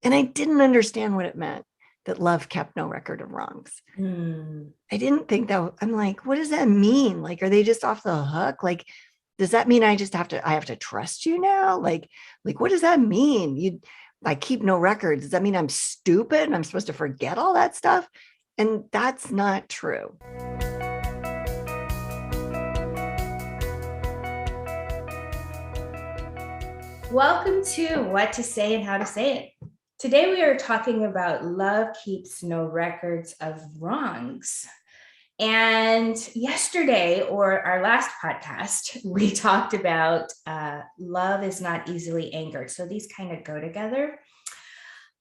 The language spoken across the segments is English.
And I didn't understand what it meant that love kept no record of wrongs. Mm. I didn't think that. I'm like, what does that mean? Like, are they just off the hook? Like, does that mean I have to trust you now? Like, what does that mean? I keep no records. Does that mean I'm stupid and I'm supposed to forget all that stuff? And that's not true. Welcome to What to Say and How to Say It. Today we are talking about love keeps no records of wrongs. And yesterday, or our last podcast, we talked about love is not easily angered. So these kind of go together.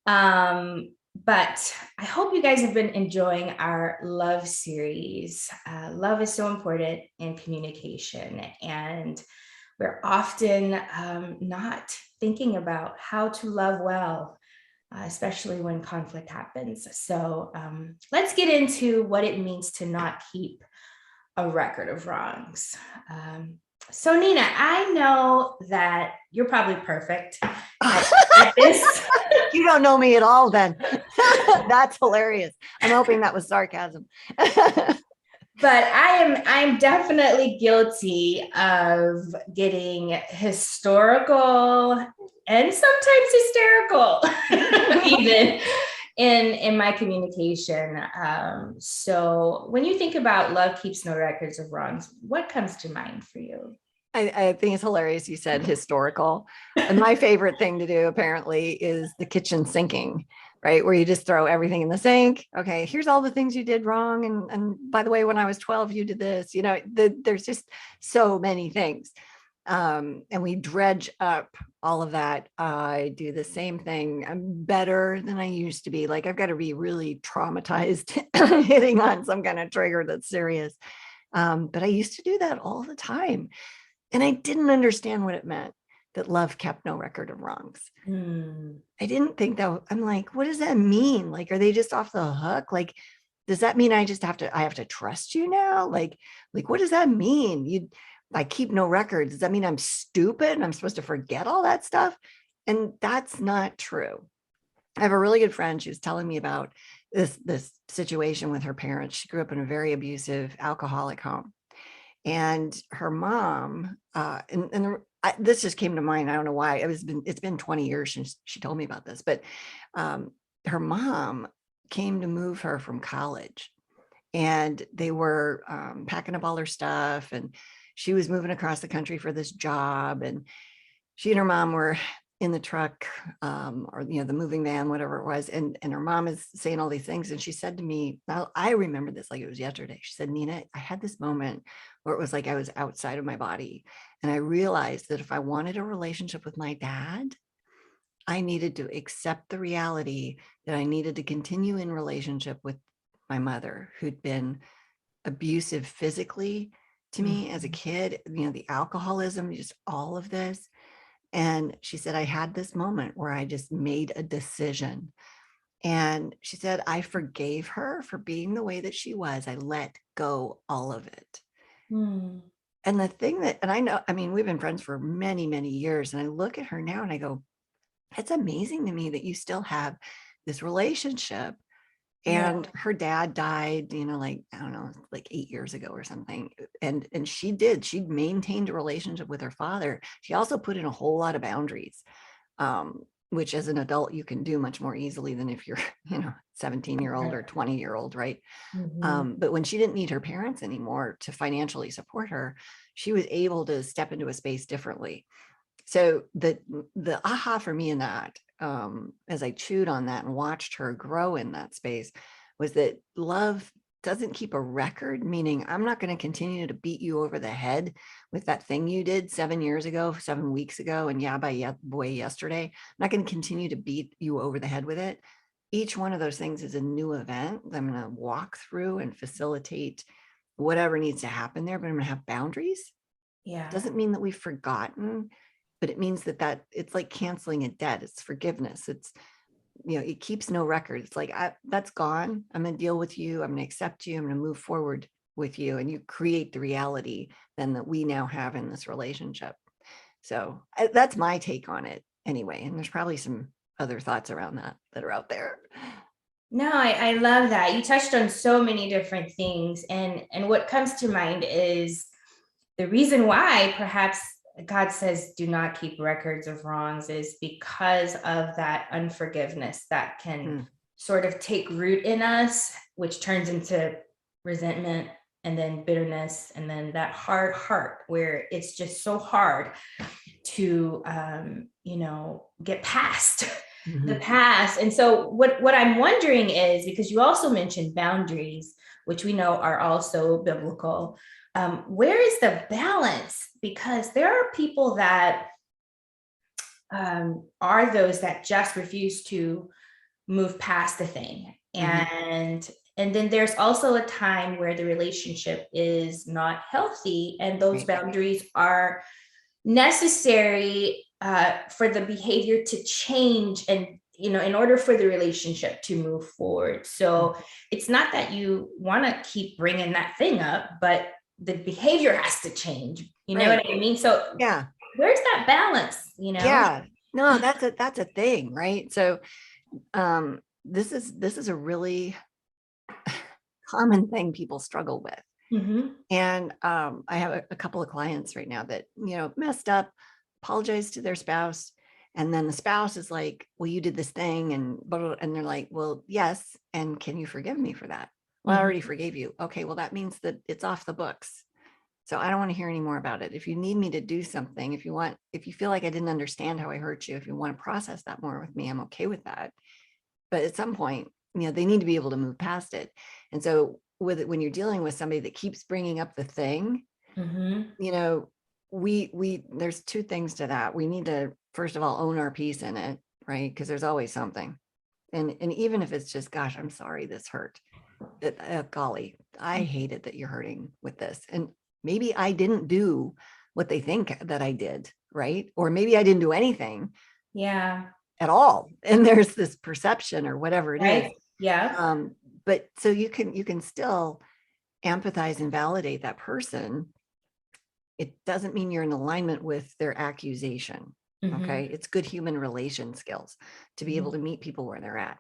But I hope you guys have been enjoying our love series. Love is so important in communication, and we're often not thinking about how to love well, especially when conflict happens. So let's get into what it means to not keep a record of wrongs. So, Nina, I know that you're probably perfect at this. You don't know me at all, then. That's hilarious. I'm hoping that was sarcasm. But I'm definitely guilty of getting historical and sometimes hysterical even in my communication. So when you think about love keeps no records of wrongs, what comes to mind for you? I think it's hilarious you said historical. And my favorite thing to do apparently is the kitchen sinking, right? Where you just throw everything in the sink. Okay, here's all the things you did wrong. And by the way, when I was 12, you did this. There's just so many things. And we dredge up all of that. I do the same thing. I'm better than I used to be. Like I've got to be really traumatized hitting on some kind of trigger that's serious. But I used to do that all the time. And I didn't understand what it meant that love kept no record of wrongs. Hmm. I didn't think that. I'm like, what does that mean? Like, are they just off the hook? Like, does that mean I have to trust you now? Like, what does that mean? I keep no records. Does that mean I'm stupid and I'm supposed to forget all that stuff? And that's not true. I have a really good friend. She was telling me about this situation with her parents. She grew up in a very abusive alcoholic home, and her mom this just came to mind. I don't know why. It's been 20 years since she told me about this, but um, her mom came to move her from college, and they were packing up all her stuff, and she was moving across the country for this job, and she and her mom were in the truck, or the moving van, whatever it was, and her mom is saying all these things, and she said to me, now I remember this like it was yesterday. She said, Nina, I had this moment where it was like I was outside of my body, and I realized that if I wanted a relationship with my dad, I needed to accept the reality that I needed to continue in relationship with my mother, who'd been abusive physically to me as a Mhm. kid, the alcoholism, just all of this. And she said, I had this moment where I just made a decision. And she said, I forgave her for being the way that she was. I let go all of it. Hmm. And the thing that, and I know, I mean, we've been friends for many, many years. And I look at her now and I go, it's amazing to me that you still have this relationship. Yeah. And her dad died, like, I don't know, like 8 years ago or something. And she maintained a relationship with her father. She also put in a whole lot of boundaries, which as an adult you can do much more easily than if you're, 17-year-old or 20-year-old, right? Mhm. But when she didn't need her parents anymore to financially support her, she was able to step into a space differently. So the aha for me in that, as I chewed on that and watched her grow in that space, was that love doesn't keep a record, meaning I'm not going to continue to beat you over the head with that thing you did 7 years ago, 7 weeks ago, and boy, yesterday. I'm not going to continue to beat you over the head with it. Each one of those things is a new event that I'm going to walk through and facilitate whatever needs to happen there, but I'm going to have boundaries. Yeah. Doesn't mean that we've forgotten, but it means that it's like canceling a debt. It's forgiveness. It's, it keeps no record. It's like, that's gone. I'm going to deal with you. I'm going to accept you. I'm going to move forward with you. And you create the reality then that we now have in this relationship. So that's my take on it anyway. And there's probably some other thoughts around that are out there. No, I love that. You touched on so many different things. And what comes to mind is the reason why perhaps God says do not keep records of wrongs is because of that unforgiveness that can Mm. sort of take root in us, which turns into resentment and then bitterness and then that hard heart where it's just so hard to get past the Mm-hmm. past. And so what I'm wondering is, because you also mentioned boundaries, which we know are also biblical, where is the balance? Because there are people that are those that just refuse to move past the thing. Mm-hmm. And then there's also a time where the relationship is not healthy and those Right. boundaries are necessary for the behavior to change and in order for the relationship to move forward. So it's not that you want to keep bringing that thing up, but the behavior has to change. You know Right. what I mean? So Yeah. where's that balance? Yeah. No, that's a thing, right? So this is a really common thing people struggle with. Mm-hmm. And I have a couple of clients right now that, messed up, apologized to their spouse. And then the spouse is like, well, you did this thing. And they're like, well, yes. And can you forgive me for that? Well, I already Mm-hmm. forgave you. Okay, well, that means that it's off the books. So I don't want to hear any more about it. If you need me to do something, if you feel like I didn't understand how I hurt you, if you want to process that more with me, I'm okay with that. But at some point, they need to be able to move past it. And so with it, when you're dealing with somebody that keeps bringing up the thing, Mm-hmm. we there's two things to that. We need to, first of all, own our piece in it, right? Because there's always something. And even if it's just, gosh, I'm sorry this hurt. That golly, I hated that you're hurting with this. And maybe I didn't do what they think that I did, right? Or maybe I didn't do anything Yeah. at all. And there's this perception or whatever it is. Right. Yeah. But so you can still empathize and validate that person. It doesn't mean you're in alignment with their accusation. Okay. Mm-hmm. It's good human relation skills to be able Mm-hmm. to meet people where they're at.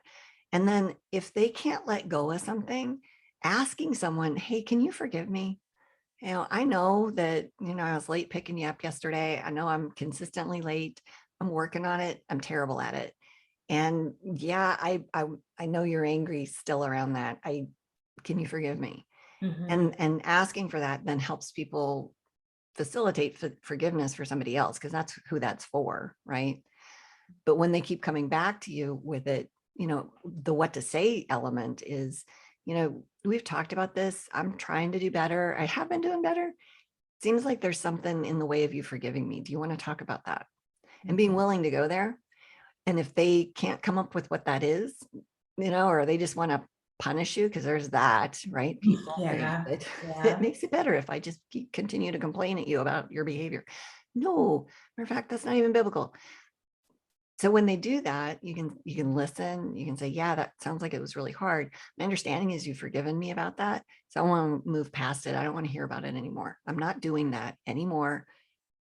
And then if they can't let go of something, asking someone, hey, can you forgive me? I know that, I was late picking you up yesterday. I know I'm consistently late. I'm working on it. I'm terrible at it. And yeah, I know you're angry still around that. Can you forgive me? Mm-hmm. And asking for that then helps people facilitate forgiveness for somebody else, because that's who that's for, right? But when they keep coming back to you with it, the what to say element is, we've talked about this. I'm trying to do better. I have been doing better. Seems like there's something in the way of you forgiving me. Do you want to talk about that? And being willing to go there. And if they can't come up with what that is, or they just want to punish you, because there's that, right? People think Yeah. that it Yeah. makes it better if I just continue to complain at you about your behavior. No, matter of fact, that's not even biblical. So when they do that, you can listen, you can say, yeah, that sounds like it was really hard. My understanding is you've forgiven me about that. So I want to move past it. I don't want to hear about it anymore. I'm not doing that anymore.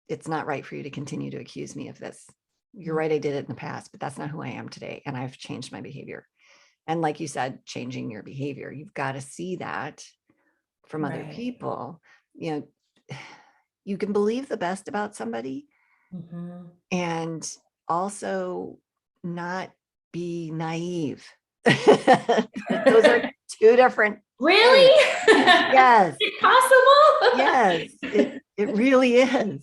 It's not right for you to continue to accuse me of this. You're right, I did it in the past, but that's not who I am today. And I've changed my behavior. And like you said, changing your behavior, you've got to see that from other Right. people. You can believe the best about somebody Mm-hmm. and also not be naive. Those are two different things. Really? Yes. Is it possible? Yes, it really is.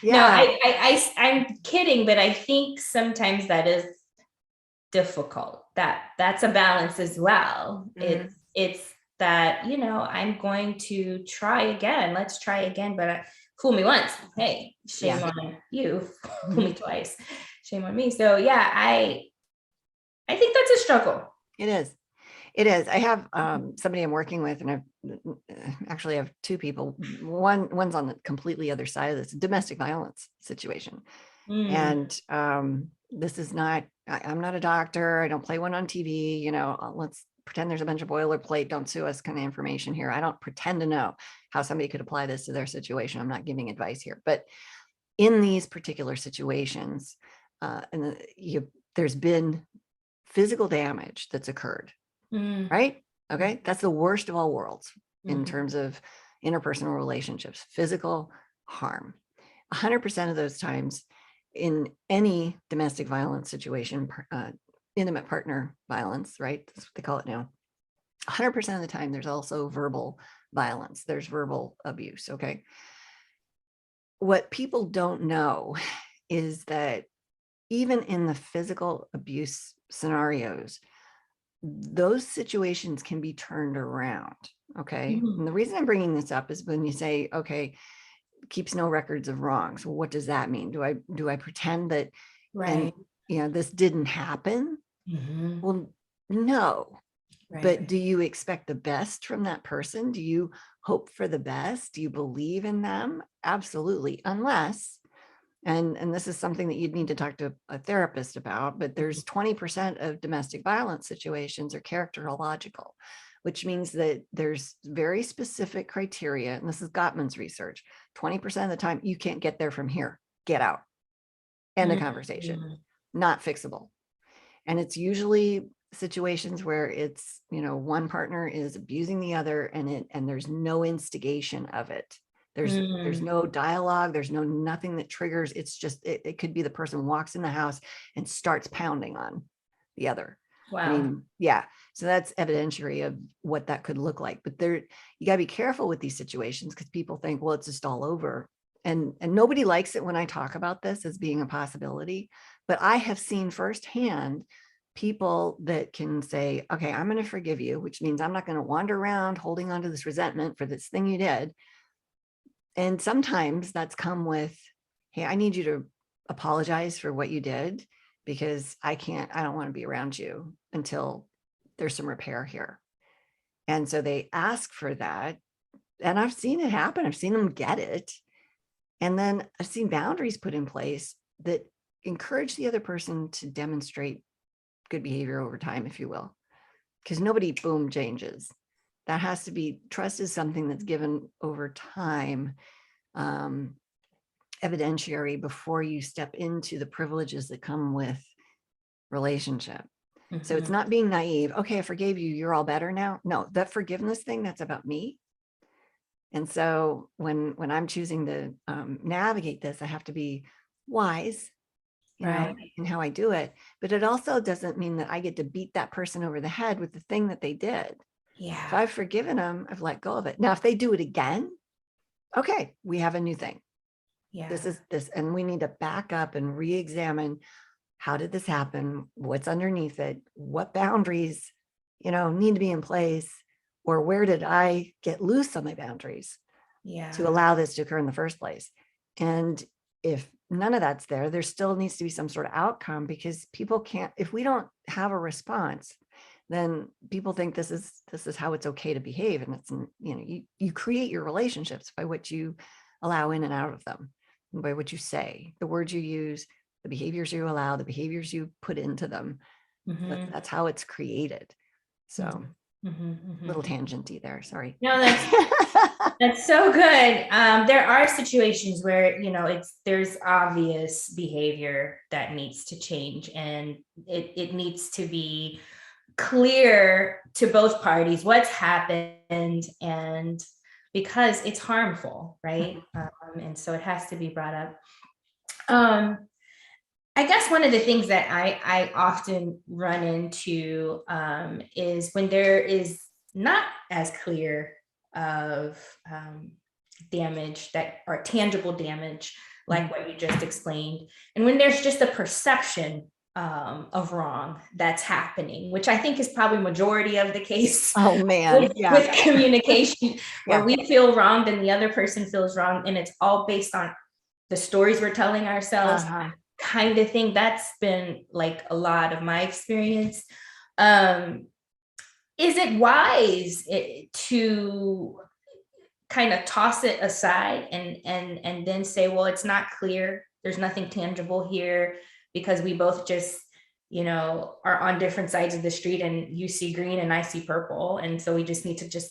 No, Yeah. I'm kidding, but I think sometimes that is difficult. That's a balance as well. Mhm. It's that, I'm going to try again. Let's try again, but fool me once. Hey, shame Yeah. on you. Fool me twice. Shame on me. So yeah, I think that's a struggle. It is. It is. I have somebody I'm working with, and I actually have two people. One's on the completely other side of this domestic violence situation. Mm, And this is not, I'm not a doctor. I don't play one on TV. Let's pretend there's a bunch of boilerplate, don't sue us kind of information here. I don't pretend to know how somebody could apply this to their situation. I'm not giving advice here. But in these particular situations, there's been physical damage that's occurred, right? Okay, that's the worst of all worlds in terms of interpersonal relationships, physical harm. 100% of those times in any domestic violence situation, intimate partner violence, right? That's what they call it now. 100% of the time, there's also verbal violence. There's verbal abuse, okay? What people don't know is that even in the physical abuse scenarios, those situations can be turned around, okay? And the reason I'm bringing this up is when you say, okay, keeps no records of wrongs. Well, what does that mean? Do I pretend that, Right. and this didn't happen? Well, no. Right. But do you expect the best from that person? Do you hope for the best? Do you believe in them? Absolutely. Unless, and this is something that you'd need to talk to a therapist about, but there's 20% of domestic violence situations are characterological, which means that there's very specific criteria. And this is Gottman's research. 20% of the time, you can't get there from here. Get out. End of conversation. Not fixable. And it's usually situations where it's, one partner is abusing the other and there's no instigation of it. There's no dialogue. There's nothing that triggers. It's just, it could be the person walks in the house and starts pounding on the other. Wow. I mean, yeah. So that's evidentiary of what that could look like. But you got to be careful with these situations because people think, well, it's just all over. And nobody likes it when I talk about this as being a possibility. But I have seen firsthand people that can say, okay, I'm going to forgive you, which means I'm not going to wander around holding on to this resentment for this thing you did. And sometimes that's come with, hey, I need you to apologize for what you did because I don't want to be around you until there's some repair here. And so they ask for that. And I've seen it happen. I've seen them get it. And then I've seen boundaries put in place that encourage the other person to demonstrate good behavior over time, if you will, because nobody boom changes. That has to be, trust is something that's given over time, evidentiary before you step into the privileges that come with relationship. So it's not being naive. Okay, I forgave you. You're all better now. No, that forgiveness thing, that's about me. And so when I'm choosing to navigate this, I have to be wise, in how I do it. But it also doesn't mean that I get to beat that person over the head with the thing that they did. Yeah. If I've forgiven them, I've let go of it. Now, if they do it again, okay, we have a new thing. Yeah. This is this, and we need to back up and re-examine, how did this happen? What's underneath it? What boundaries, need to be in place? Or where did I get loose on my boundaries to allow this to occur in the first place? And if none of that's there still needs to be some sort of outcome, because people can't, if we don't have a response, then people think this is how it's okay to behave. And it's, you create your relationships by what you allow in and out of them, and by what you say, the words you use, the behaviors you allow, the behaviors you put into them. That's how it's created. So little tangenty there, sorry. No, that's so good. There are situations where, there's obvious behavior that needs to change, and it needs to be clear to both parties what's happened, and because it's harmful, right? And so it has to be brought up. I guess one of the things that I often run into is when there is not as clear of damage or tangible damage, like what you just explained, and when there's just a perception of wrong that's happening, which I think is probably majority of the case. Oh man, with communication, where we feel wronged and the other person feels wrong, and it's all based on the stories we're telling ourselves, kind of thing. That's been like a lot of my experience. Is it wise to kind of toss it aside and then say, well, it's not clear, there's nothing tangible here, because we both just, are on different sides of the street, and you see green and I see purple, and so we just need to just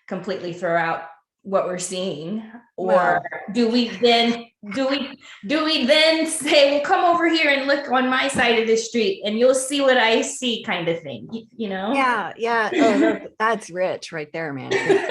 completely throw out what we're seeing, or Well, do we then say, well, come over here and look on my side of the street and you'll see what I see, kind of thing, you know? yeah, yeah. Oh, that's rich right there, man. Because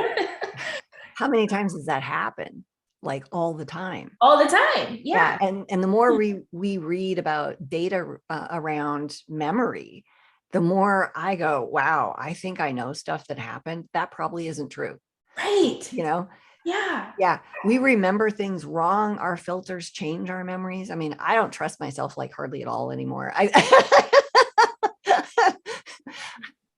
how many times does that happen? Like all the time. All the time. Yeah, Yeah. and the more we read about data around memory, the more I go, wow, I think I know stuff that happened. That probably isn't true. Right. You know, Yeah. yeah, we remember things wrong. Our filters change our memories. I mean, I don't trust myself like hardly at all anymore. I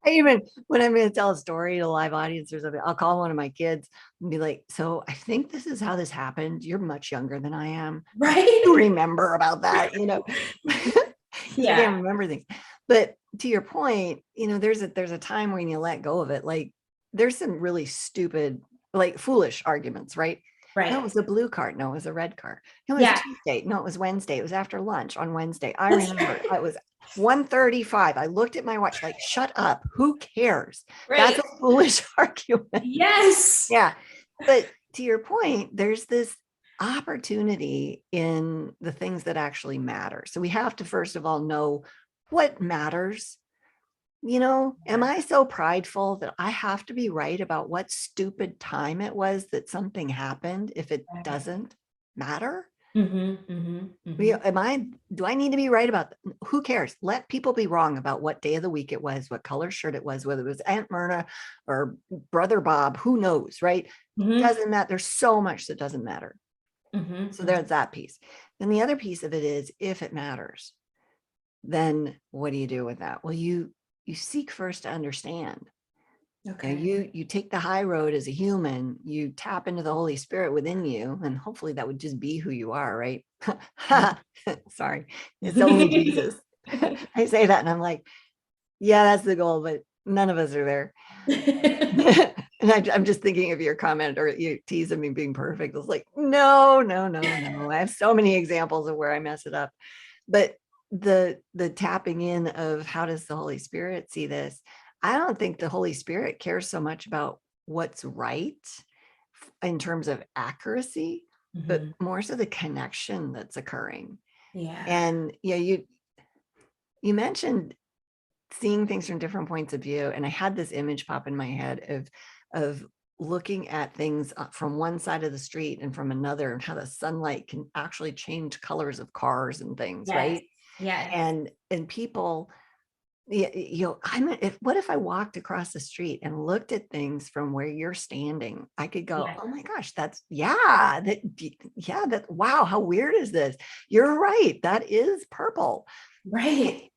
even when I'm going to tell a story to a live audience or something, I'll call one of my kids and be like, "So I think this is how this happened. You're much younger than I am. You Right. remember about that, you know?" Because I Yeah. can't remember things. But to your point, there's a time when you let go of it. Like there's some really stupid, like foolish arguments, right? No, it Right. was a blue card. No, it was a red card. No, it was Yeah. Tuesday. No, it was Wednesday. It was after lunch on Wednesday. I That's remember it was 1:35. I looked at my watch, like, shut up. Who cares? That's right. a foolish argument. Yes. Yeah. But to your point, there's this opportunity in the things that actually matter. So we have to, first of all, know what matters. Am I so prideful that I have to be right about what stupid time it was that something happened if it doesn't matter? Mm-hmm, mm-hmm, mm-hmm. Do I need to be right about who cares? Let people be wrong about what day of the week it was, what color shirt it was, whether it was Aunt Myrna or Brother Bob, who knows, right? Mm-hmm, Doesn't matter. There's so much that doesn't matter. So mm-hmm. there's that piece. Then the other piece of it is if it matters, then what do you do with that? Well, you seek first to understand. Okay. You take the high road as a human, you tap into the Holy Spirit within you, and hopefully that would just be who you are, right? Sorry, it's only Jesus. I say that and I'm like, yeah, that's the goal, but none of us are there. And I'm just thinking of your comment or you teasing me being perfect. It's like, no, no, no, no. I have so many examples of where I mess it up. But the tapping in of how does the Holy Spirit see this? I don't think the Holy Spirit cares so much about what's right in terms of accuracy, but Mm-hmm. more so the connection that's occurring. Yeah. And you mentioned seeing things from different points of view, and I had this image pop in my head of looking at things from one side of the street and from another, and how the sunlight can actually change colors of cars and things, Yes. right? Yes. And people, what if I walked across the street and looked at things from where you're standing? I could go, Yeah. oh my gosh, wow, how weird is this? You're right, that is purple. Right.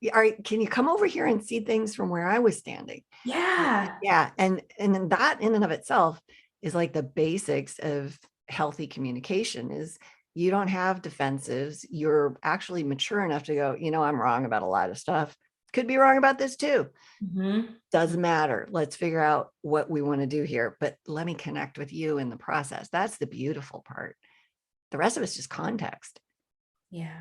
Can you come over here and see things from where I was standing? Yeah. Yeah, and then that in and of itself is like the basics of healthy communication. Is you don't have defensives. You're actually mature enough to go, I'm wrong about a lot of stuff. Could be wrong about this too. Mm-hmm. Doesn't matter. Let's figure out what we want to do here. But let me connect with you in the process. That's the beautiful part. The rest of it's just context. Yeah,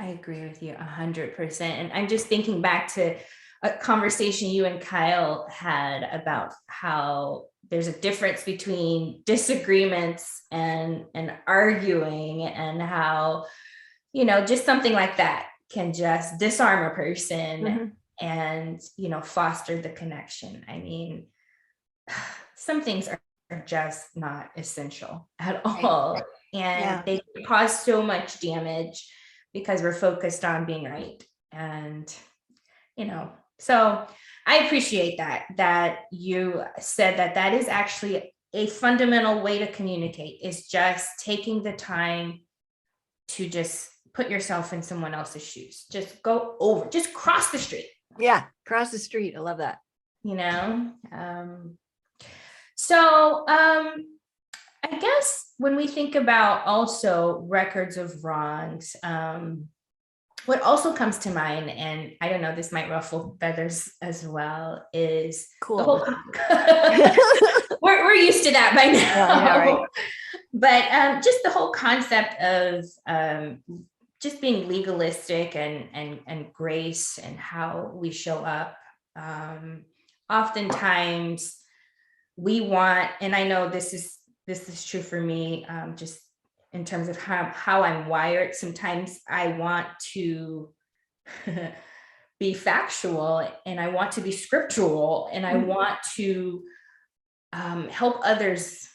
I agree with you 100%. And I'm just thinking back to a conversation you and Kyle had about how there's a difference between disagreements and arguing, and how, just something like that can just disarm a person Mhm. and, foster the connection. I mean, some things are just not essential at Right. all. And Yeah. they cause so much damage because we're focused on being right. And, so I appreciate that you said that is actually a fundamental way to communicate, is just taking the time to just put yourself in someone else's shoes. Just cross the street, Yeah. Cross the street. I love that. you know? So I guess when we think about also records of wrongs, what also comes to mind, and I don't know, this might ruffle feathers as well, is the Cool. whole we're used to that by Yeah, yeah, right. now. But just the whole concept of just being legalistic and grace and how we show up. Oftentimes we want, and I know this is this is true for me, just in terms of how I'm wired. Sometimes I want to be factual, and I want to be scriptural, and I Mhm. want to help others,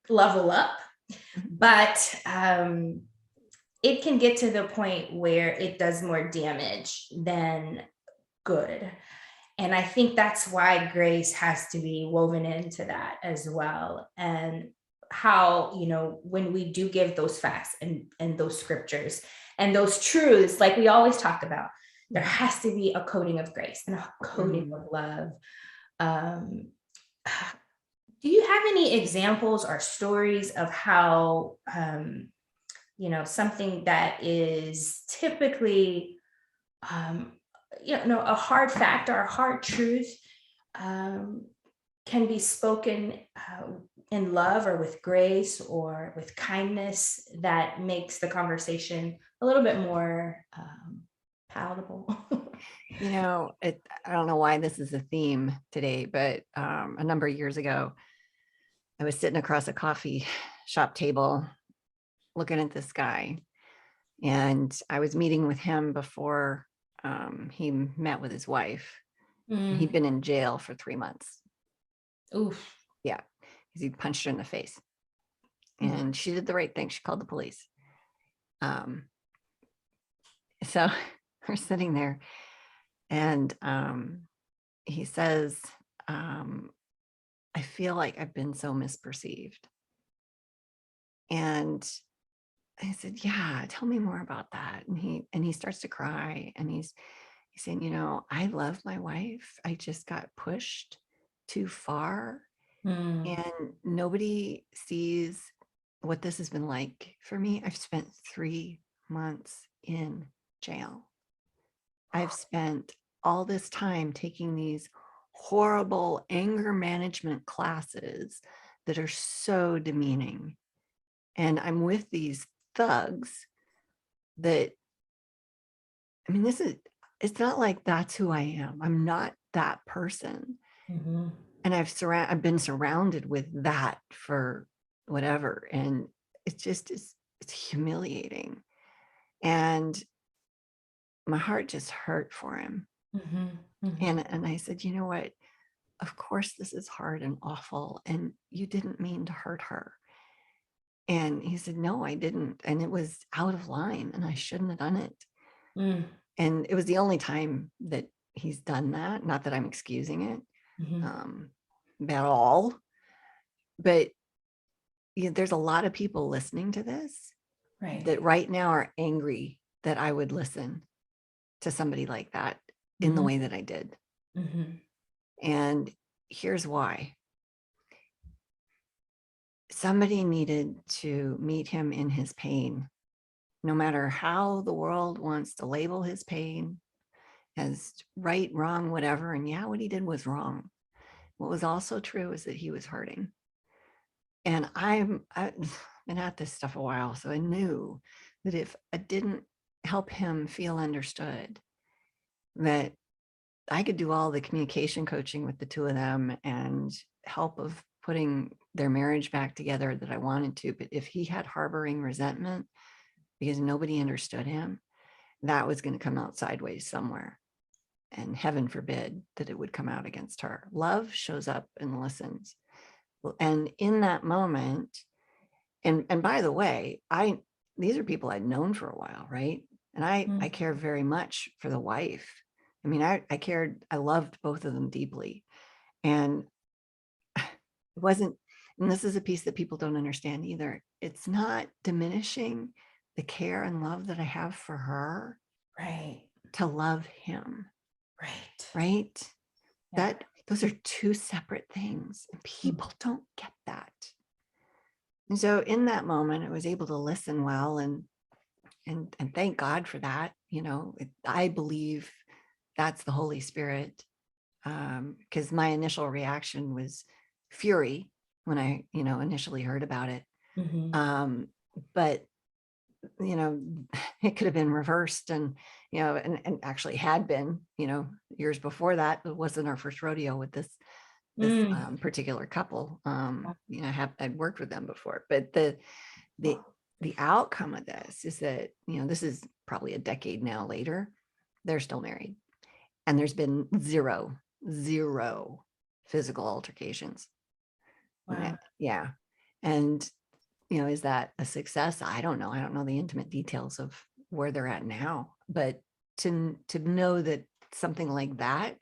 level up. Mhm. But it can get to the point where it does more damage than good. And I think that's why grace has to be woven into that as well. And how, when we do give those facts and those scriptures and those truths, like we always talk about, there Mhm. has to be a coating of grace and a coating Mhm. of love. Um, do you have any examples or stories of how, something that is typically, um, a hard fact or a hard truth, um, can be spoken in love or with grace or with kindness that makes the conversation a little bit more palatable? I don't know why this is a theme today, but a number of years ago, I was sitting across a coffee shop table looking at this guy, and I was meeting with him before he met with his wife. He'd Mm, been in jail for 3 months. oof. Yeah, because he punched her in the face, Mm, and she did the right thing. She called the police. Um, so we're sitting there, and he says, um, I feel like I've been so misperceived. And I said, yeah, tell me more about that. And he starts to cry, and he's saying, I love my wife. I just got pushed too far, mm. and nobody sees what this has been like for me. I've spent 3 months in jail. I've spent all this time taking these horrible anger management classes that are so demeaning. And I'm with these thugs that, I mean, it's not like that's who I am. I'm not that person. Mhm. And I've been surrounded with that for whatever. And it's humiliating. And my heart just hurt for him. Mhm. Mhm. And I said, you know what? Of course this is hard and awful, and you didn't mean to hurt her. And he said, no, I didn't. And it was out of line, and I shouldn't have done it. Mm, And it was the only time that he's done that. Not that I'm excusing it mhm. um, at all, but there's a lot of people listening to this Right. that right now are angry that I would listen to somebody like that in the Mhm. way that I did. Mhm. And here's why. Somebody needed to meet him in his pain, no matter how the world wants to label his pain as right, wrong, whatever. And yeah, what he did was wrong. What was also true is that he was hurting. And I've been at this stuff a while, so I knew that if I didn't help him feel understood, that I could do all the communication coaching with the two of them and help of putting their marriage back together that I wanted to. But if he had harboring resentment because nobody understood him, that was going to come out sideways somewhere. And heaven forbid that it would come out against her. Love shows up and listens. And in that moment, and by the way, these are people I'd known for a while, right? And I Mm, care very much for the wife. I mean, I loved both of them deeply. And it wasn't, and this is a piece that people don't understand either. It's not diminishing the care and love that I have for her right. to love him, Right. right? Yeah. That those are two separate things. And Mm, people don't get that. And so in that moment, I was able to listen well, and thank God for that. I believe that's the Holy Spirit, because my initial reaction was fury when I initially heard about it. mhm. But you know it could have been reversed, and actually had been years before that. It wasn't our first rodeo with this this Mm. particular couple. I'd worked with them before, but the the outcome of this is that, this is probably a decade now later, they're still married, and there's been zero physical altercations. Wow. Yeah. And, is that a success? I don't know. I don't know the intimate details of where they're at now, but to know that something like that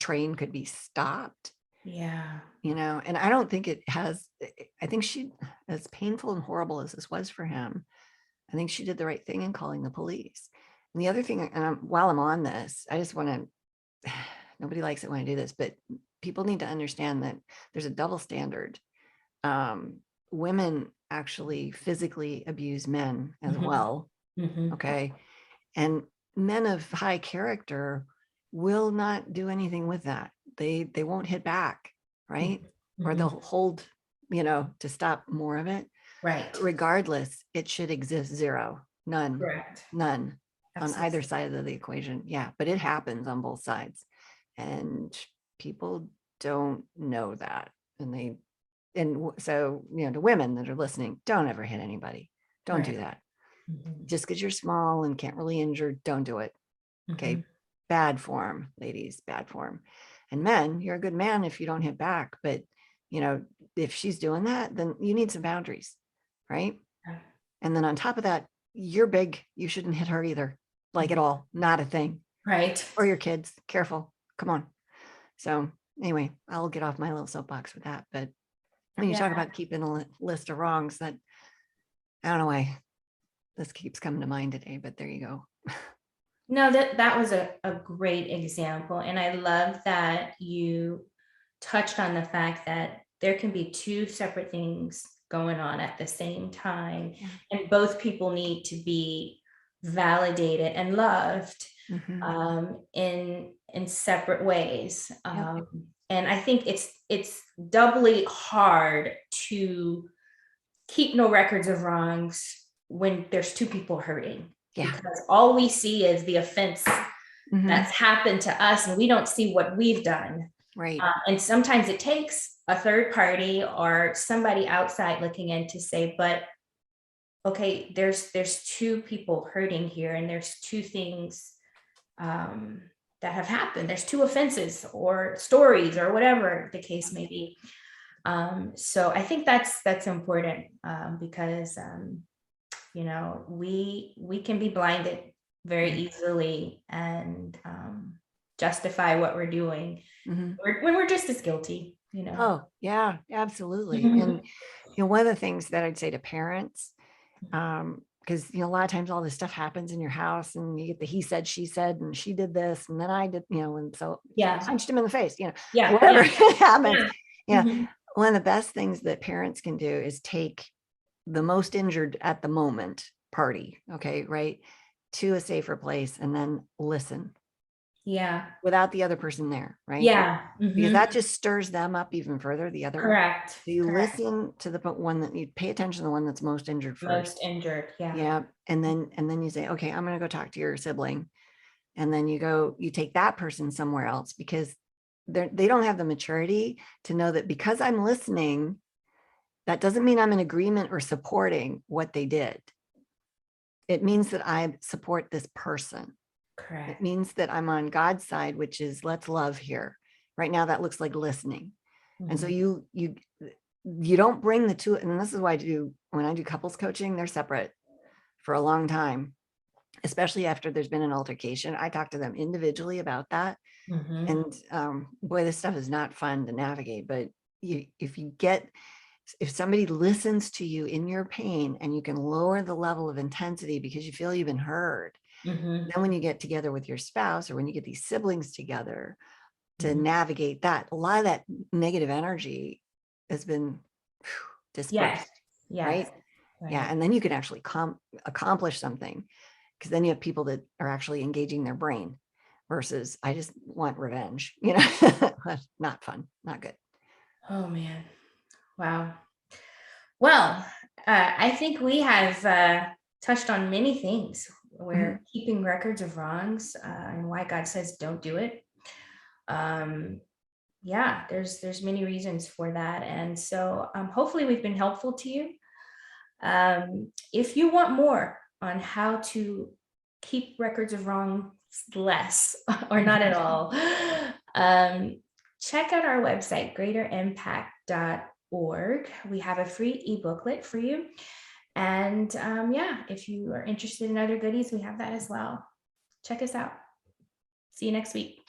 train could be stopped, Yeah. and I don't think it has. I think as painful and horrible as this was for him, I think she did the right thing in calling the police. And the other thing, and while I'm on this, I just want to, nobody likes it when I do this, but people need to understand that there's a double standard. Women actually physically abuse men as Mhm. well. Mhm. Okay. And men of high character will not do anything with that. They won't hit back, Mhm. right? Or they'll Mhm. hold, to stop more of it. Right. Regardless, it should exist zero, Correct. none on Absolutely. either side of the equation. Yeah, but it happens on both sides. And people don't know that. So, to women that are listening, don't ever hit anybody. Don't Right. do that. Mhm. Just because you're small and can't really injure, don't do it. Mhm. Okay. Bad form, ladies, bad form. And men, you're a good man if you don't hit back. But, if she's doing that, then you need some boundaries, right? Yeah. And then on top of that, you're big. You shouldn't hit her either, like at Mhm. all. Not a thing. Right. Or your kids. Careful. Come on. So, anyway, I'll get off my little soapbox with that. But when you Yeah. talk about keeping a list of wrongs, that I don't know why this keeps coming to mind today, but there you go. No, that was a great example. And I love that you touched on the fact that there can be two separate things going on at the same time, Yeah. and both people need to be validated and loved Mm-hmm. in separate ways. Yep. And I think it's doubly hard to keep no records of wrongs when there's two people hurting, Yeah. because all we see is the offense Mm-hmm. that's happened to us, and we don't see what we've done. Right. And sometimes it takes a third party or somebody outside looking in to say, but okay, there's two people hurting here, and there's two things that have happened. There's two offenses or stories or whatever the case may be. So I think that's important, because we can be blinded very Right. easily and justify what we're doing Mm-hmm. when we're just as guilty. Oh, yeah, absolutely. Mhm. And, one of the things that I'd say to parents, because, a lot of times all this stuff happens in your house and you get the he said, she said, and she did this, and then I did, and so I Yeah, punched him in the face, yeah, whatever yeah, happens. yeah. Yeah. Mhm. One of the best things that parents can do is take the most injured at the moment party, okay, right, to a safer place and then listen Yeah, without the other person there, right? yeah. Because Mhm. that just stirs them up even further, the other one. Correct, So you correct. listen to the one that you pay attention to the one that's most injured Most first. injured, yeah. Yeah. And then you say, okay, I'm going to go talk to your sibling. And then you take that person somewhere else because they don't have the maturity to know that because I'm listening, that doesn't mean I'm in agreement or supporting what they did. It means that I support this person. It Correct. means that I'm on God's side, which is let's love here. Right now, that looks like listening. And so Mhm. you don't bring the two. And this is why when I do couples coaching, they're separate for a long time, especially after there's been an altercation. I talk to them individually about that. Mhm. And boy, this stuff is not fun to navigate. But if somebody listens to you in your pain and you can lower the level of intensity because you feel you've been heard, Mhm. then when you get together with your spouse or when you get these siblings together to Mhm. navigate that, a lot of that negative energy has been Yes, dispersed, yes, right? Yeah. right. And then you can actually accomplish something because then you have people that are actually engaging their brain versus I just want revenge, That's not fun, not good. Oh man. Wow. Well, I think we have touched on many things. Mhm. We're keeping records of wrongs, and why God says don't do it. Um, yeah, there's many reasons for that. And so hopefully we've been helpful to you. If you want more on how to keep records of wrong less or not at all, um, check out our website, greaterimpact.org. We have a free e-booklet for you. And yeah, if you are interested in other goodies, we have that as well. Check us out. See you next week.